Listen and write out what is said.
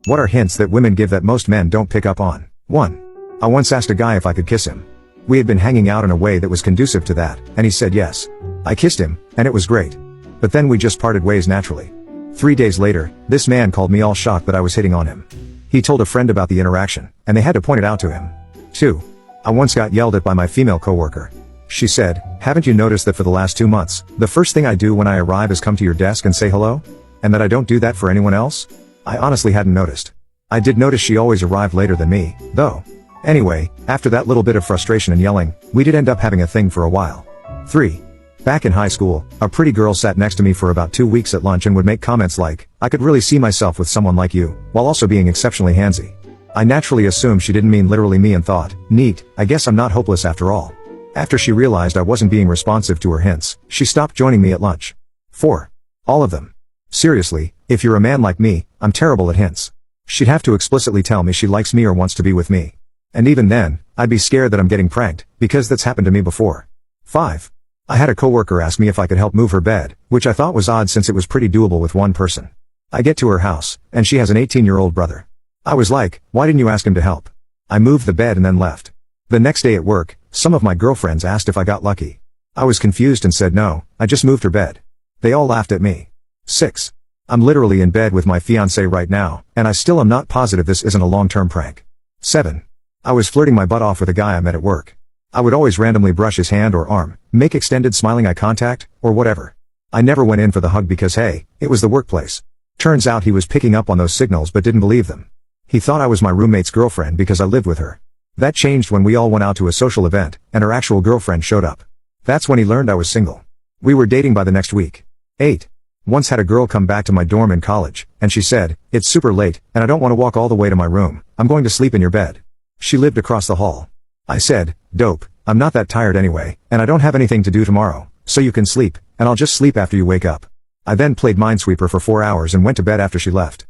What are hints that women give that most men don't pick up on? 1. I once asked a guy if I could kiss him. We had been hanging out in a way that was conducive to that, and he said yes. I kissed him, and it was great. But then we just parted ways naturally. 3 days later, this man called me all shocked that I was hitting on him. He told a friend about the interaction, and they had to point it out to him. 2. I once got yelled at by my female coworker. She said, "Haven't you noticed that for the last 2 months, the first thing I do when I arrive is come to your desk and say hello? And that I don't do that for anyone else?" I honestly hadn't noticed. I did notice she always arrived later than me, though. Anyway, after that little bit of frustration and yelling, we did end up having a thing for a while. 3. Back in high school, a pretty girl sat next to me for about 2 weeks at lunch and would make comments like, "I could really see myself with someone like you," while also being exceptionally handsy. I naturally assumed she didn't mean literally me and thought, neat, I guess I'm not hopeless after all. After she realized I wasn't being responsive to her hints, she stopped joining me at lunch. 4. All of them. Seriously, if you're a man like me, I'm terrible at hints. She'd have to explicitly tell me she likes me or wants to be with me. And even then, I'd be scared that I'm getting pranked, because that's happened to me before. 5. I had a coworker ask me if I could help move her bed, which I thought was odd since it was pretty doable with one person. I get to her house, and she has an 18-year-old brother. I was like, why didn't you ask him to help? I moved the bed and then left. The next day at work, some of my girlfriends asked if I got lucky. I was confused and said no, I just moved her bed. They all laughed at me. 6. I'm literally in bed with my fiancé right now, and I still am not positive this isn't a long-term prank. 7. I was flirting my butt off with a guy I met at work. I would always randomly brush his hand or arm, make extended smiling eye contact, or whatever. I never went in for the hug because hey, it was the workplace. Turns out he was picking up on those signals but didn't believe them. He thought I was my roommate's girlfriend because I lived with her. That changed when we all went out to a social event, and her actual girlfriend showed up. That's when he learned I was single. We were dating by the next week. 8. Once had a girl come back to my dorm in college, and she said, "It's super late, and I don't want to walk all the way to my room, I'm going to sleep in your bed." She lived across the hall. I said, "Dope, I'm not that tired anyway, and I don't have anything to do tomorrow, so you can sleep, and I'll just sleep after you wake up." I then played Minesweeper for 4 hours and went to bed after she left.